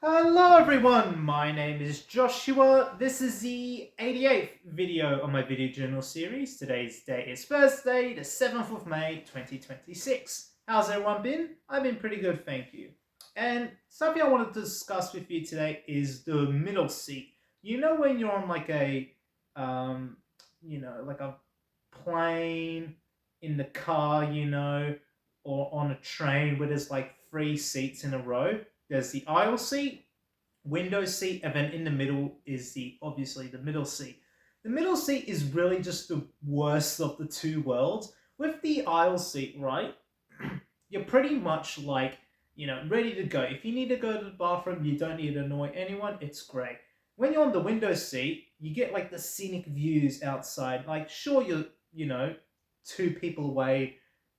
Hello everyone, my name is Joshua. This is the 88th video on my video journal series. Today's date is Thursday, the 7th of May, 2026. How's everyone been? I've been pretty good, thank you. And something I wanted to discuss with you today is the middle seat. You know when you're on like um, like a plane, in the car, or on a train where there's like three seats in a row. There's the aisle seat, window seat, and then in the middle is obviously the middle seat. The middle seat is really just the worst of the two worlds. With the aisle seat, right? You're pretty much like, ready to go. If you need to go to the bathroom, you don't need to annoy anyone, it's great. When you're on the window seat, you get like the scenic views outside. Like, sure, you're two people away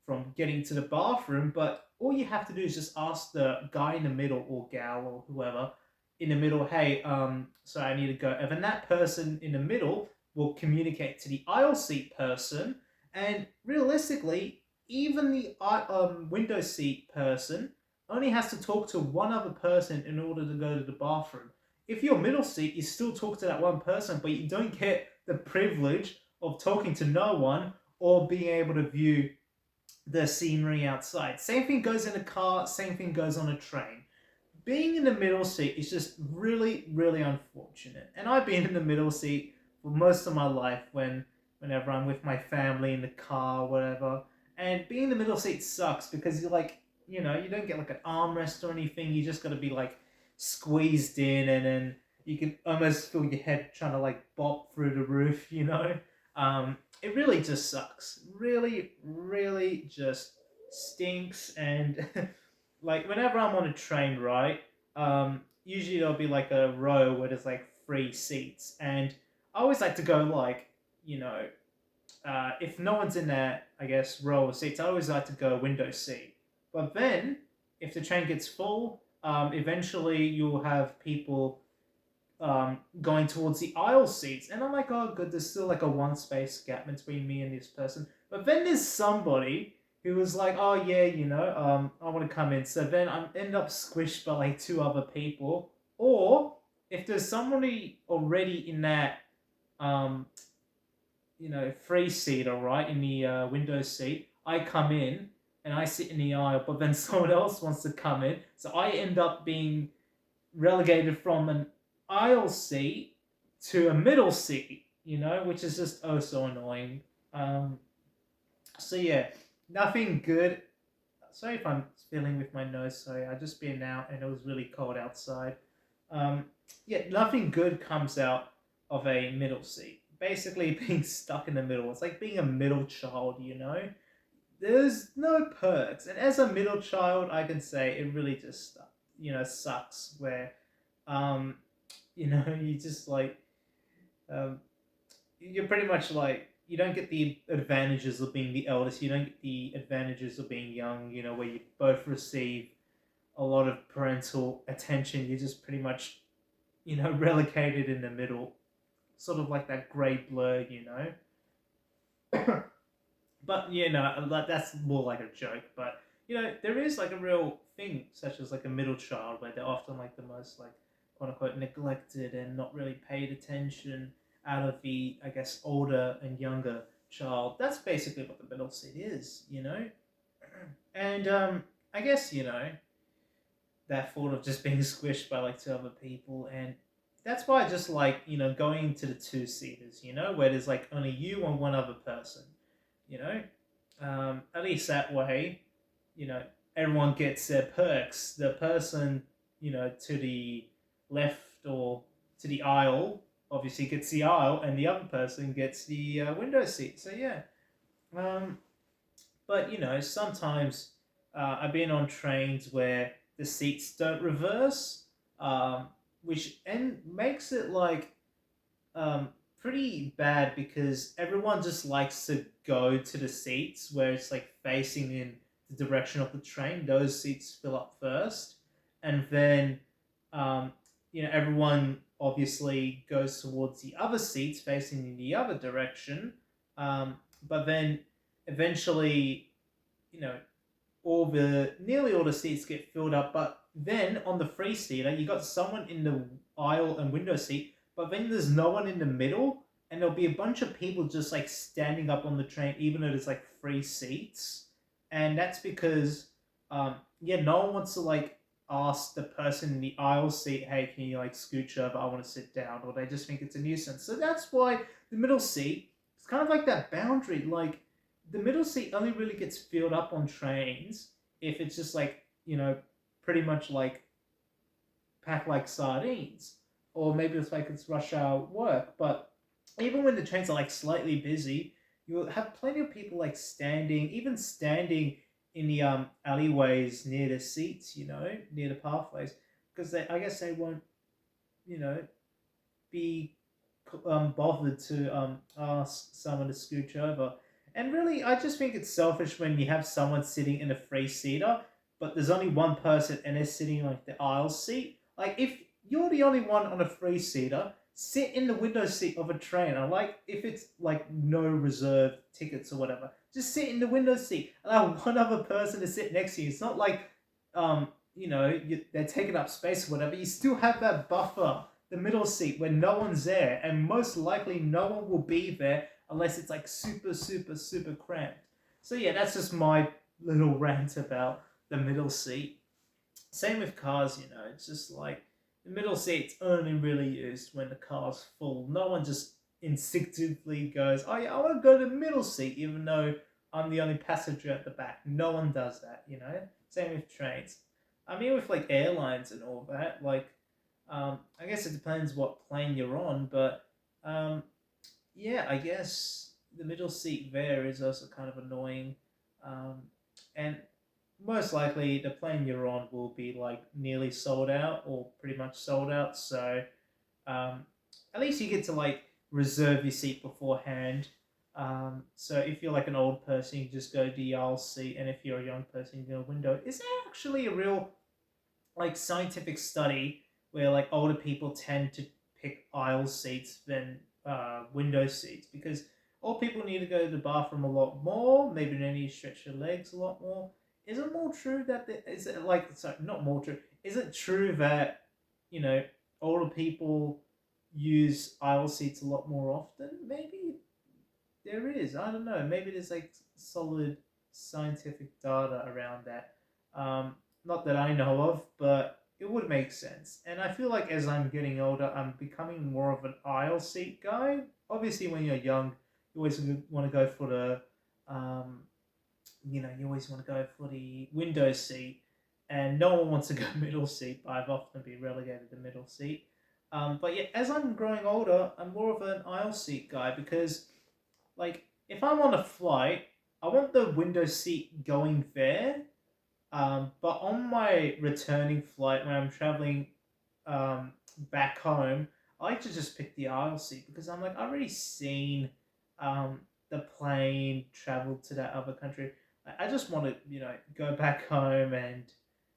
from getting to the bathroom, but all you have to do is just ask the guy in the middle or gal or whoever in the middle, hey, sorry, I need to go. And then that person in the middle will communicate to the aisle seat person, and realistically, even the window seat person only has to talk to one other person in order to go to the bathroom. If you're middle seat, you still talk to that one person, but you don't get the privilege of talking to no one or being able to view the scenery outside. Same thing goes in a car, same thing goes on a train. Being in the middle seat is just really, really unfortunate. And I've been in the middle seat for most of my life whenever I'm with my family in the car, whatever. And being in the middle seat sucks because you're like, you don't get like an armrest or anything. You just gotta be like squeezed in, and then you can almost feel your head trying to like bop through the roof. It really just sucks. Really, really just stinks. And like whenever I'm on a train, right? Usually there'll be like a row where there's like three seats, and I always like to go like, you know, if no one's in that, I guess, row of seats, I always like to go window seat. But then, if the train gets full, eventually you'll have people going towards the aisle seats, and I'm like, oh, good, there's still like a one space gap between me and this person. But then there's somebody who was like, oh yeah, I want to come in. So then I end up squished by like two other people, or if there's somebody already in that um free seat, all right, in the window seat, I come in and I sit in the aisle, but then someone else wants to come in, so I end up being relegated from an aisle seat to a middle seat, which is just oh so annoying. Um, so yeah, nothing good. Sorry if I'm feeling with my nose. Sorry, I just been out and it was really cold outside. Um, yeah, nothing good comes out of a middle seat. Basically, being stuck in the middle. It's like being a middle child. There's no perks, and as a middle child, I can say it really just sucks. Where um, you just like um, you're pretty much like you don't get the advantages of being the eldest. You don't get the advantages of being young. Where you both receive a lot of parental attention. You're just pretty much relegated in the middle, sort of like that grey blur. But that's more like a joke. But there is like a real thing, such as like a middle child, where they're often like the most like quote unquote neglected and not really paid attention out of the, I guess, older and younger child. That's basically what the middle seat is. And I guess that thought of just being squished by like two other people, and that's why I just like going to the two seaters, where there's like only you and one other person, you know. At least that way, you know, everyone gets their perks. The person, to the left or to the aisle obviously gets the aisle, and the other person gets the window seat. So yeah. Um, but sometimes I've been on trains where the seats don't reverse, which makes it like pretty bad because everyone just likes to go to the seats where it's like facing in the direction of the train. Those seats fill up first, and then um, everyone obviously goes towards the other seats facing in the other direction. But then eventually, you know, nearly all the seats get filled up, but Then on the free seater, you got someone in the aisle and window seat, but then there's no one in the middle, and there'll be a bunch of people just like standing up on the train, even though there's like free seats, and that's because, yeah, no one wants to like ask the person in the aisle seat, hey, can you like scooch over? I want to sit down, or they just think it's a nuisance. So that's why the middle seat, it's kind of like that boundary. Like the middle seat only really gets filled up on trains if it's just like, pretty much like packed like sardines, or maybe it's like it's rush hour work. But even when the trains are like slightly busy, you'll have plenty of people like standing, even standing in the alleyways near the seats, near the pathways, because I guess they won't, you know, be bothered to ask someone to scooch over. And really, I just think it's selfish when you have someone sitting in a free seater, but there's only one person and they're sitting like the aisle seat. Like if you're the only one on a free seater, sit in the window seat of a train. I like if it's like no reserved tickets or whatever, just sit in the window seat. Allow one other person to sit next to you. It's not like they're taking up space or whatever. You still have that buffer, the middle seat, where no one's there, and most likely no one will be there unless it's like super, super, super cramped. So yeah, that's just my little rant about the middle seat. Same with cars, it's just like the middle seat's only really used when the car's full. No one just instinctively goes, oh yeah, I want to go to the middle seat, even though I'm the only passenger at the back. No one does that. Same with trains. I mean, with like airlines and all that, like, I guess it depends what plane you're on, but yeah, I guess the middle seat there is also kind of annoying. And most likely the plane you're on will be like nearly sold out or pretty much sold out. So um, at least you get to like reserve your seat beforehand. So if you're like an old person, you just go to the aisle seat, and if you're a young person, you go window. Is there actually a real like scientific study where like older people tend to pick aisle seats than window seats? Because old people need to go to the bathroom a lot more. Maybe they need to stretch their legs a lot more. Is it more true that is it like, sorry, not more true? Is it true that you know older people use aisle seats a lot more often? Maybe there is. I don't know. Maybe there's like solid scientific data around that. Um, Not that I know of, but it would make sense. And I feel like as I'm getting older, I'm becoming more of an aisle seat guy. Obviously, when you're young, you always want to go for the, um, you always want to go for the window seat, and no one wants to go middle seat. But I've often been relegated to middle seat. But yeah, as I'm growing older, I'm more of an aisle seat guy because like if I'm on a flight, I want the window seat going there. But on my returning flight, when I'm traveling back home, I like to just pick the aisle seat because I'm like I've already seen the plane travel to that other country. I just want to go back home, and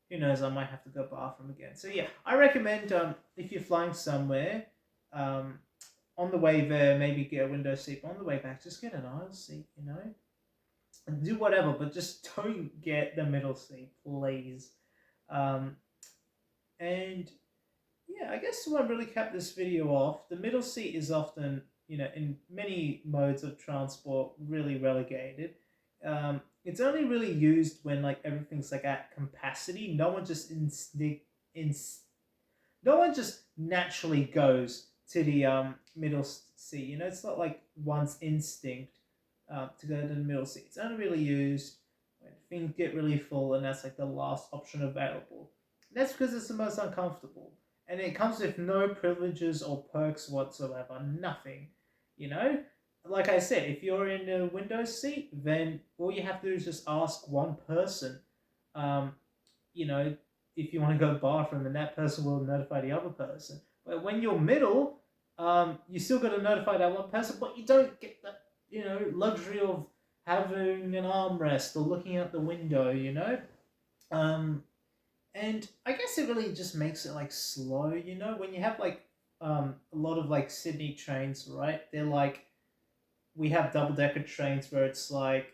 who knows, I might have to go bathroom again. So yeah, I recommend if you're flying somewhere. Um, on the way there, maybe get a window seat. But on the way back, just get an aisle seat. And do whatever, but just don't get the middle seat, please. Um, and yeah, I guess to really cap this video off, the middle seat is often, in many modes of transport, really relegated. It's only really used when like everything's like at capacity. No one just naturally goes to the middle seat. It's not like one's instinct to go to the middle seat. It's only really used when things get really full, and that's like the last option available. That's because it's the most uncomfortable, and it comes with no privileges or perks whatsoever. Nothing, you know. Like I said, if you're in a window seat, then all you have to do is just ask one person. Um, you know, if you want to go to the bathroom, and that person will notify the other person. But when you're middle, you still got to notify that one person, but you don't get that, luxury of having an armrest or looking out the window. Um, and I guess it really just makes it like slow. When you have like a lot of like Sydney trains, right? They're like we have double decker trains where it's like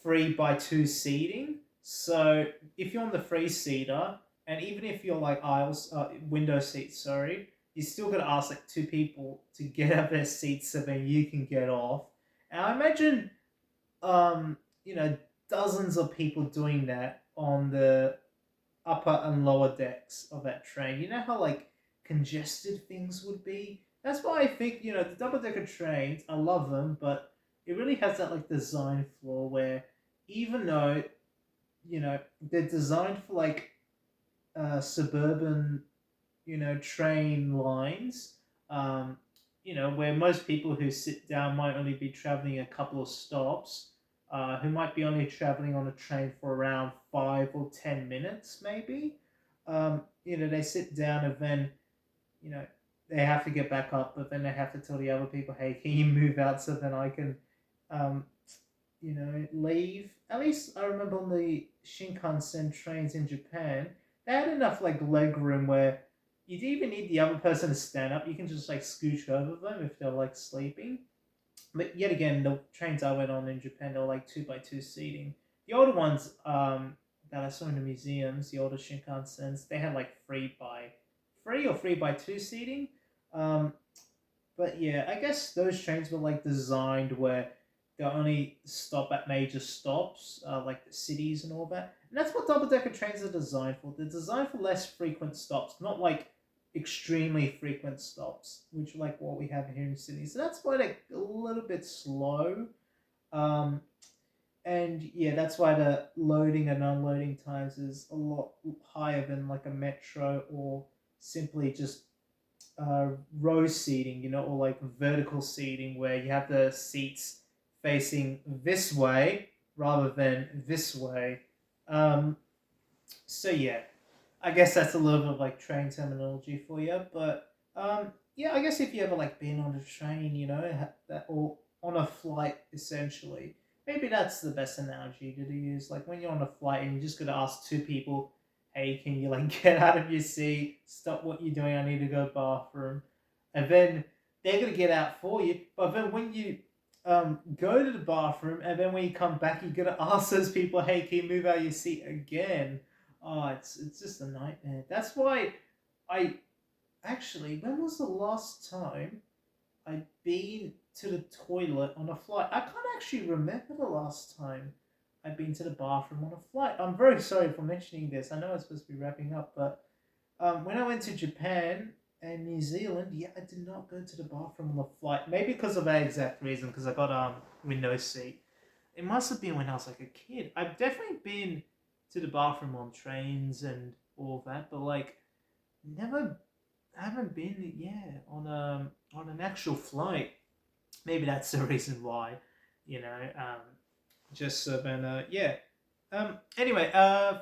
3 by 2 seating. So if you're on the free seater, and even if you're like aisles, window seats, sorry, you still got to ask like two people to get out their seats so then you can get off. And I imagine, um, you know, dozens of people doing that on the upper and lower decks of that train. You know how like congested things would be? That's why I think, the double decker trains, I love them, but it really has that like design flaw where even though, they're designed for like suburban, train lines, um, where most people who sit down might only be traveling a couple of stops, who might be only traveling on a train for around 5 or 10 minutes, maybe. They sit down and then, you know, they have to get back up, but then they have to tell the other people, hey, can you move out so then I can, um, leave. At least I remember on the Shinkansen trains in Japan, they had enough like leg room where you didn't even need the other person to stand up. You can just like scooch over them if they're like sleeping. But yet again, the trains I went on in Japan, they were like 2x2 seating. The older ones that I saw in the museums, the older Shinkansens, they had like 3 or 3x2 seating. Um, but yeah, I guess those trains were like designed where they only stop at major stops, like the cities and all that. And that's what double decker trains are designed for. They're designed for less frequent stops, not like extremely frequent stops, which like what we have here in Sydney. So that's why they're a little bit slow. Um, and yeah, that's why the loading and unloading times is a lot higher than like a metro or simply just row seating, or like vertical seating where you have the seats facing this way rather than this way. Um, so yeah, I guess that's a little bit of like train terminology for you, but yeah, I guess if you ever like been on a train, that or on a flight essentially, maybe that's the best analogy to use. Like when you're on a flight and you just got to ask two people, "Hey, can you like get out of your seat? Stop what you're doing. I need to go bathroom," and then they're gonna get out for you. But then when you go to the bathroom and then when you come back, you gotta ask those people, "Hey, can you move out of your seat again?" Oh, it's just a nightmare. That's why I actually, when was the last time I'd been to the toilet on a flight? I can't actually remember the last time I'd been to the bathroom on a flight. I'm very sorry for mentioning this. I know it's supposed to be wrapping up, but when I went to Japan and New Zealand, yeah, I did not go to the bathroom on the flight. Maybe because of that exact reason, because I got window seat. It must have been when I was like a kid. I've definitely been to the bathroom on trains and all that, but like never haven't been on an actual flight. Maybe that's the reason why, you know. Just so then yeah. Anyway,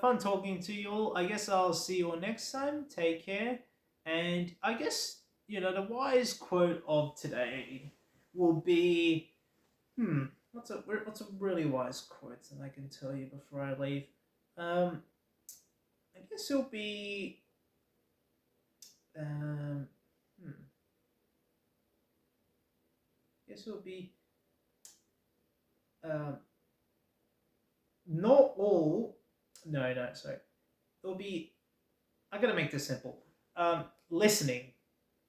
fun talking to you all. I guess I'll see you all next time. Take care. And I guess, the wise quote of today will be what's a really wise quote that I can tell you before I leave? Um, I guess it'll be um, hmm, I guess it'll be um, not all. No, no, sorry. It'll be. I gotta make this simple. Listening.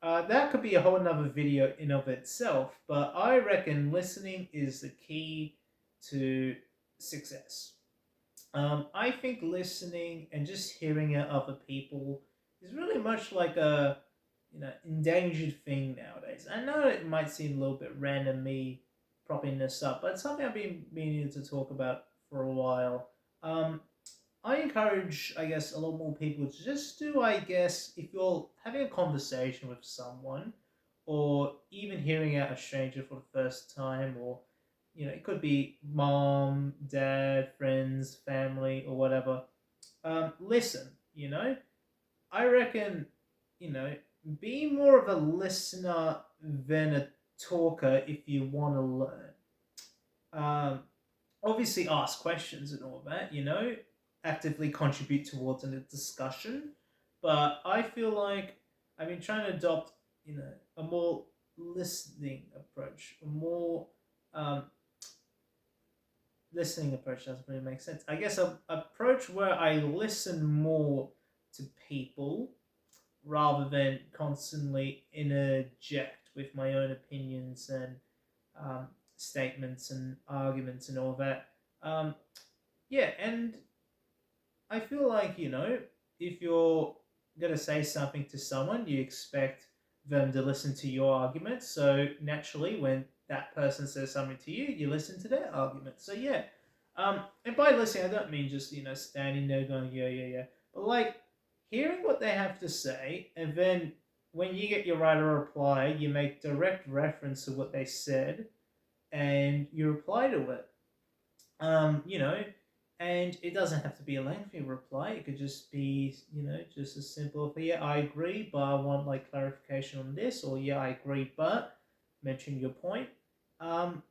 That could be a whole nother video in of itself, but I reckon listening is the key to success. I think listening and just hearing out other people is really much like a endangered thing nowadays. I know it might seem a little bit random me propping this up, but it's something I've been meaning to talk about for a while. Um, I encourage, I guess, a lot more people to just do, I guess, if you're having a conversation with someone, or even hearing out a stranger for the first time, or, it could be mom, dad, friends, family, or whatever. Listen, I reckon, you know, be more of a listener than a talker if you want to learn. Um, Obviously ask questions and all that, actively contribute towards a discussion. But I feel like I've been trying to adopt, a more listening approach, a more um, listening approach doesn't really make sense. I guess a approach where I listen more to people rather than constantly interject with my own opinions and um, statements and arguments and all that. Um, yeah, and I feel like, if you're going to say something to someone, you expect them to listen to your argument. So naturally, when that person says something to you, you listen to their argument. So yeah. And by listening, I don't mean just, standing there going, yeah, yeah, yeah. But like hearing what they have to say, and then when you get your right to reply, you make direct reference to what they said and you reply to it. You know, and it doesn't have to be a lengthy reply. It could just be, just as simple as, yeah, I agree, but I want like clarification on this, or yeah, I agree, but mention your point. Um,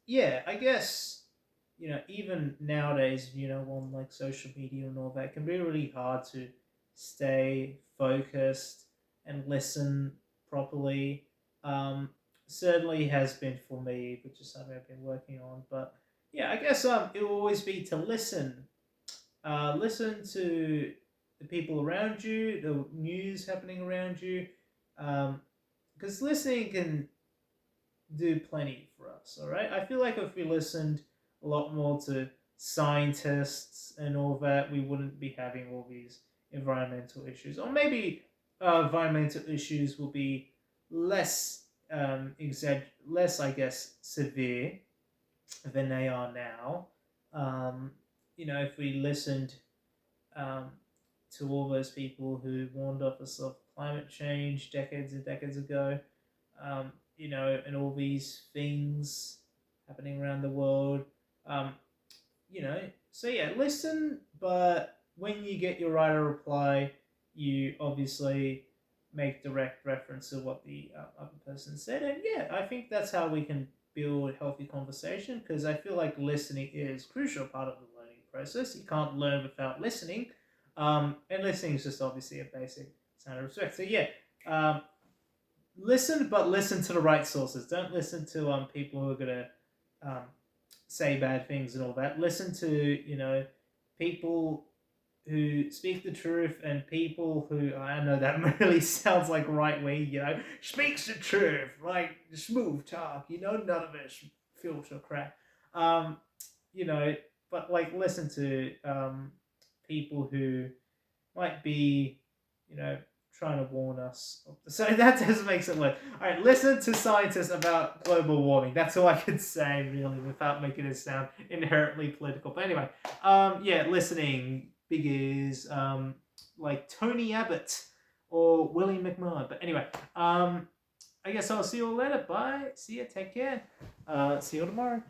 yeah, I guess, even nowadays, on like social media and all that, it can be really hard to stay focused and listen properly. Um, Certainly has been for me, which is something I've been working on, but yeah, I guess it will always be to listen. Listen to the people around you, the news happening around you, because listening can do plenty for us. All right, I feel like if we listened a lot more to scientists and all that, we wouldn't be having all these environmental issues, or maybe environmental issues will be less less, I guess, severe than they are now. Um, if we listened um, to all those people who warned us of climate change decades and decades ago, and all these things happening around the world, um, so yeah, listen, but when you get your right to reply, you obviously make direct reference to what the other person said. And yeah, I think that's how we can build healthy conversation, because I feel like listening is a crucial part of the learning process. You can't learn without listening. And listening is just obviously a basic sign of respect. So yeah, listen, but listen to the right sources. Don't listen to people who are gonna um, say bad things and all that. Listen to people who speak the truth, and people who, I know that really sounds like right wing, speaks the truth, like smooth talk, none of it filter crap. Um, you know, but like listen to people who might be, you know, trying to warn us. So that just makes it worse. All right, listen to scientists about global warming. That's all I can say, really, without making it sound inherently political. But anyway, yeah, listening big is like Tony Abbott or Willie McMahon. But anyway, I guess I'll see you all later. Bye. See ya. Take care. See you tomorrow.